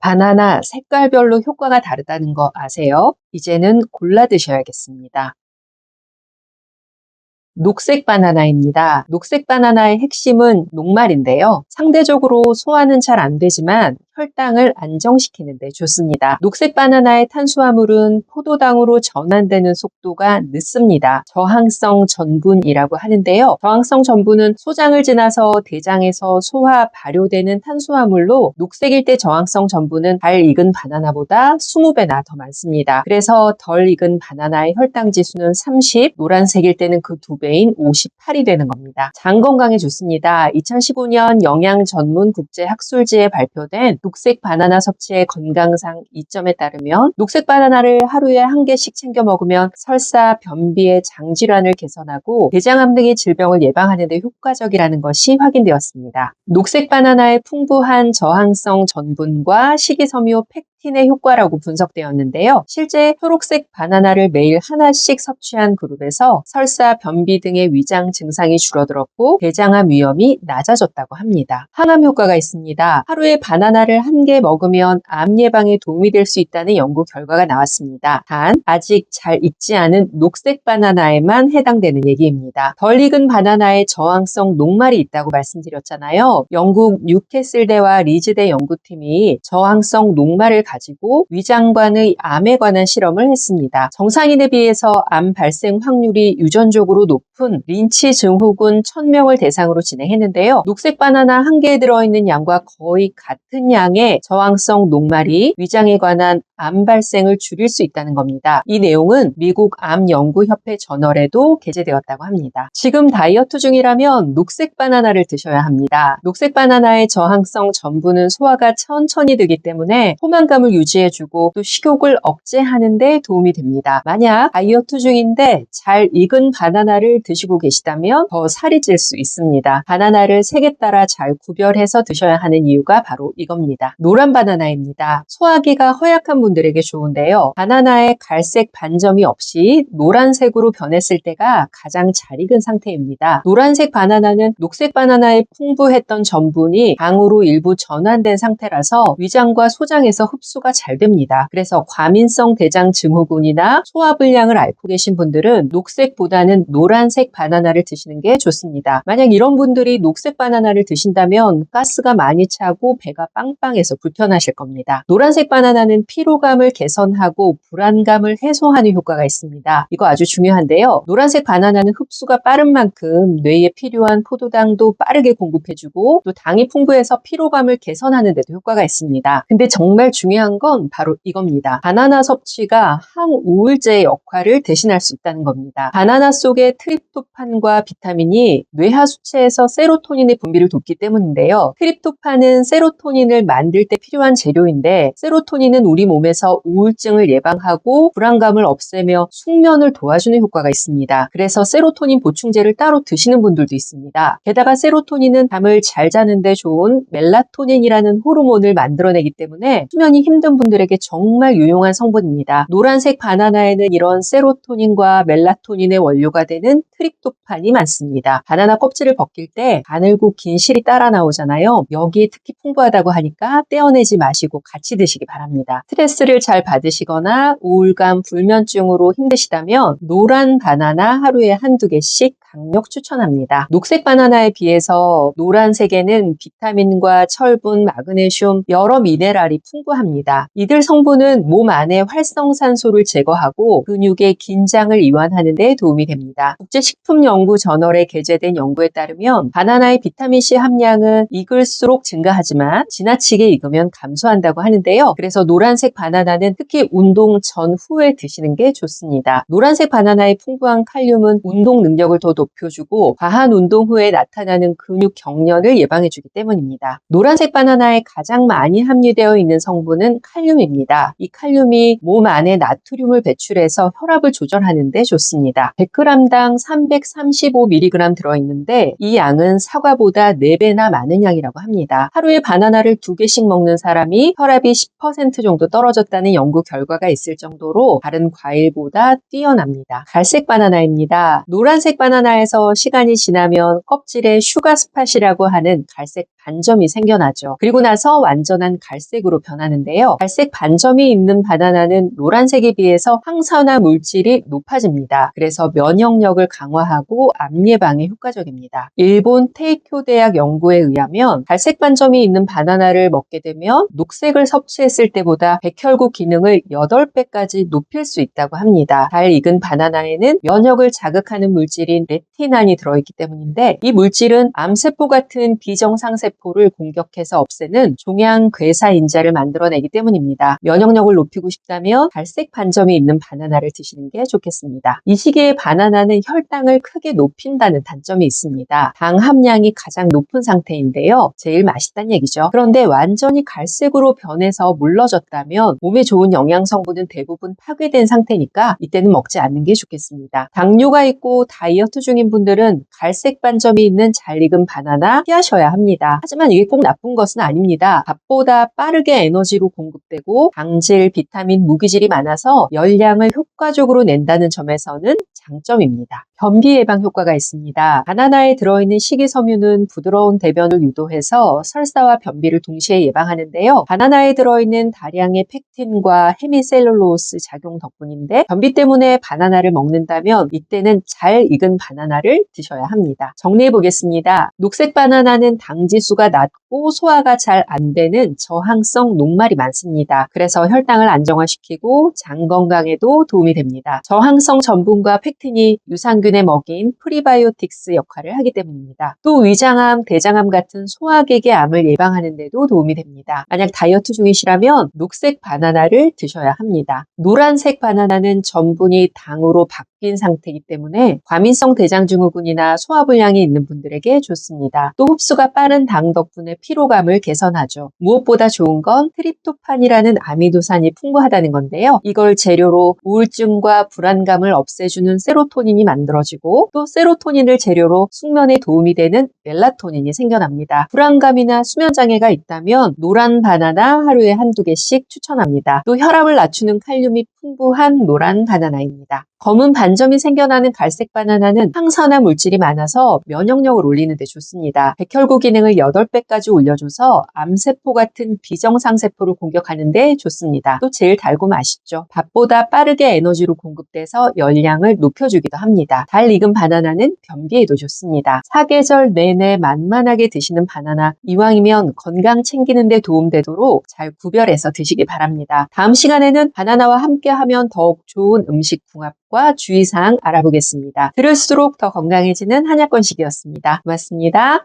바나나 색깔별로 효과가 다르다는 거 아세요? 이제는 골라 드셔야겠습니다. 녹색 바나나입니다. 녹색 바나나의 핵심은 녹말인데요. 상대적으로 소화는 잘 안 되지만 혈당을 안정시키는 데 좋습니다. 녹색 바나나의 탄수화물은 포도당으로 전환되는 속도가 늦습니다. 저항성 전분이라고 하는데요. 저항성 전분은 소장을 지나서 대장에서 소화, 발효되는 탄수화물로 녹색일 때 저항성 전분은 잘 익은 바나나보다 20배나 더 많습니다. 그래서 덜 익은 바나나의 혈당 지수는 30, 노란색일 때는 그 2배인 58이 되는 겁니다. 장 건강에 좋습니다. 2015년 영양 전문 국제 학술지에 발표된 녹색 바나나 섭취의 건강상 이점에 따르면 녹색 바나나를 하루에 1개씩 챙겨 먹으면 설사, 변비의 장질환을 개선하고 대장암 등의 질병을 예방하는 데 효과적이라는 것이 확인되었습니다. 녹색 바나나의 풍부한 저항성 전분과 식이섬유 팩틴의 효과라고 분석되었는데요. 실제 초록색 바나나를 매일 하나씩 섭취한 그룹에서 설사, 변비 등의 위장 증상이 줄어들었고 대장암 위험이 낮아졌다고 합니다. 항암 효과가 있습니다. 하루에 바나나를 1개 먹으면 암 예방에 도움이 될 수 있다는 연구 결과가 나왔습니다. 단 아직 잘 익지 않은 녹색 바나나에만 해당되는 얘기입니다. 덜 익은 바나나에 저항성 녹말이 있다고 말씀드렸잖아요. 영국 뉴캐슬대와 리즈대 연구팀이 저항성 녹말을 가지고 위장관의 암에 관한 실험을 했습니다. 정상인에 비해서 암 발생 확률이 유전적으로 높은 린치 증후군 1000명을 대상으로 진행했는데요. 녹색 바나나 1개에 들어있는 양과 거의 같은 양의 저항성 녹말이 위장에 관한 암 발생을 줄일 수 있다는 겁니다. 이 내용은 미국 암연구협회 저널에도 게재되었다고 합니다. 지금 다이어트 중이라면 녹색 바나나를 드셔야 합니다. 녹색 바나나의 저항성 전분은 소화가 천천히 되기 때문에 포만감을 유지해주고 또 식욕을 억제하는 데 도움이 됩니다. 만약 다이어트 중인데 잘 익은 바나나를 드시고 계시다면 더 살이 찔 수 있습니다. 바나나를 색에 따라 잘 구별해서 드셔야 하는 이유가 바로 이겁니다. 노란 바나나입니다. 소화기가 허약한 분들에게 좋은데요. 바나나에 갈색 반점이 없이 노란색으로 변했을 때가 가장 잘 익은 상태입니다. 노란색 바나나는 녹색 바나나에 풍부했던 전분이 당으로 일부 전환된 상태라서 위장과 소장에서 흡수가 잘 됩니다. 그래서 과민성 대장 증후군이나 소화불량을 앓고 계신 분들은 녹색보다는 노란색 바나나를 드시는 게 좋습니다. 만약 이런 분들이 녹색 바나나를 드신다면 가스가 많이 차고 배가 빵빵해서 불편하실 겁니다. 노란색 바나나는 피로감을 개선하고 불안감을 해소하는 효과가 있습니다. 이거 아주 중요한데요. 노란색 바나나는 흡수가 빠른 만큼 뇌에 필요한 포도당도 빠르게 공급해주고 또 당이 풍부해서 피로감을 개선하는 데도 효과가 있습니다. 근데 정말 중요한 건 바로 이겁니다. 바나나 섭취가 항우울제의 역할을 대신할 수 있다는 겁니다. 바나나 속의 트립토판과 비타민이 뇌하수체에서 세로토닌의 분비를 돕기 때문인데요. 트립토판은 세로토닌을 만들 때 필요한 재료인데 세로토닌은 우리 몸에서 우울증을 예방하고 불안감을 없애며 숙면을 도와주는 효과가 있습니다. 그래서 세로토닌 보충제를 따로 드시는 분들도 있습니다. 게다가 세로토닌은 잠을 잘 자는데 좋은 멜라토닌이라는 호르몬을 만들어내기 때문에 수면이 힘든 분들에게 정말 유용한 성분입니다. 노란색 바나나에는 이런 세로토닌과 멜라토닌의 원료가 되는 트립토판이 많습니다. 바나나 껍질을 벗길 때 가늘고 긴 실이 따라 나오잖아요. 여기에 특히 풍부하다고 하니까 떼어내지 마시고 같이 드시기 바랍니다. 스트레스를 잘 받으시거나 우울감, 불면증으로 힘드시다면 노란 바나나 하루에 1~2개씩 강력 추천합니다. 녹색 바나나에 비해서 노란색에는 비타민과 철분, 마그네슘, 여러 미네랄이 풍부합니다. 이들 성분은 몸 안에 활성산소를 제거하고 근육의 긴장을 이완하는 데 도움이 됩니다. 국제식품연구저널에 게재된 연구에 따르면 바나나의 비타민C 함량은 익을수록 증가하지만 지나치게 익으면 감소한다고 하는데요. 그래서 노란색 바나나는 특히 운동 전후에 드시는 게 좋습니다. 노란색 바나나의 풍부한 칼륨은 운동 능력을 더 높여주고 과한 운동 후에 나타나는 근육 경련을 예방해주기 때문입니다. 노란색 바나나에 가장 많이 함유되어 있는 성분은 칼륨입니다. 이 칼륨이 몸 안에 나트륨을 배출해서 혈압을 조절하는 데 좋습니다. 100g당 335mg 들어있는데 이 양은 사과보다 4배나 많은 양이라고 합니다. 하루에 바나나를 2개씩 먹는 사람이 혈압이 10% 정도 떨어졌다는 연구 결과가 있을 정도로 다른 과일보다 뛰어납니다. 갈색 바나나입니다. 노란색 바나나 바나나에서 시간이 지나면 껍질에 슈가 스팟이라고 하는 갈색 반점이 생겨나죠. 그리고 나서 완전한 갈색으로 변하는데요. 갈색 반점이 있는 바나나는 노란색에 비해서 항산화 물질이 높아집니다. 그래서 면역력을 강화하고 암 예방에 효과적입니다. 일본 테이쿄 대학 연구에 의하면 갈색 반점이 있는 바나나를 먹게 되면 녹색을 섭취했을 때보다 백혈구 기능을 8배까지 높일 수 있다고 합니다. 잘 익은 바나나에는 면역을 자극하는 물질인 레티난이 들어있기 때문인데, 이 물질은 암세포 같은 비정상세포를 공격해서 없애는 종양 괴사 인자를 만들어내기 때문입니다. 면역력을 높이고 싶다면 갈색 반점이 있는 바나나를 드시는 게 좋겠습니다. 이 시기에 바나나는 혈당을 크게 높인다는 단점이 있습니다. 당 함량이 가장 높은 상태인데요. 제일 맛있다는 얘기죠. 그런데 완전히 갈색으로 변해서 물러졌다면 몸에 좋은 영양 성분은 대부분 파괴된 상태니까 이때는 먹지 않는 게 좋겠습니다. 당뇨가 있고 다이어트 중인 분들은 갈색 반점이 있는 잘 익은 바나나 피하셔야 합니다. 하지만 이게 꼭 나쁜 것은 아닙니다. 밥보다 빠르게 에너지로 공급되고 당질, 비타민, 무기질이 많아서 열량을 효과적으로 낸다는 점에서는 장점입니다. 변비 예방 효과가 있습니다. 바나나에 들어있는 식이섬유는 부드러운 대변을 유도해서 설사와 변비를 동시에 예방하는데요. 바나나에 들어있는 다량의 펙틴과 헤미셀룰로스 작용 덕분인데, 변비 때문에 바나나를 먹는다면 이때는 잘 익은 바나나를 드셔야 합니다. 정리해 보겠습니다. 녹색 바나나는 당 지수가 낮고 소화가 잘 안 되는 저항성 녹말이 많습니다. 그래서 혈당을 안정화시키고 장 건강에도 도움이 됩니다. 저항성 전분과 펙틴이 유산균의 먹인 프리바이오틱스 역할을 하기 때문입니다. 또 위장암, 대장암 같은 소화기계 암을 예방하는 데도 도움이 됩니다. 만약 다이어트 중이시라면 녹색 바나나를 드셔야 합니다. 노란색 바나나는 전분이 당으로 바뀐 상태이기 때문에 과민성 대장증후군이나 소화불량이 있는 분들에게 좋습니다. 또 흡수가 빠른 당 덕분에 피로감을 개선하죠. 무엇보다 좋은 건 트립토판이라는 아미노산이 풍부하다는 건데요. 이걸 재료로 우울증과 불안감을 없애주는 세로토닌이 만들어지고, 또 세로토닌을 재료로 숙면에 도움이 되는 멜라토닌이 생겨납니다. 불안감이나 수면장애가 있다면 노란 바나나 하루에 한두 개씩 추천합니다. 또 혈압을 낮추는 칼륨이 풍부한 노란 바나나입니다. 검은 반점이 생겨나는 갈색 바나나는 항산화 물질이 많아서 면역력을 올리는 데 좋습니다. 백혈구 기능을 8배까지 올려줘서 암세포 같은 비정상세포를 공격하는 데 좋습니다. 또 제일 달고 맛있죠. 밥보다 빠르게 에너지로 공급돼서 열량을 높여주기도 합니다. 잘 익은 바나나는 변비에도 좋습니다. 사계절 내내 만만하게 드시는 바나나, 이왕이면 건강 챙기는 데 도움되도록 잘 구별해서 드시기 바랍니다. 다음 시간에는 바나나와 함께하면 더욱 좋은 음식 궁합과 주의사항 알아보겠습니다. 들을수록 더 건강해지는 한약권식이었습니다. 고맙습니다.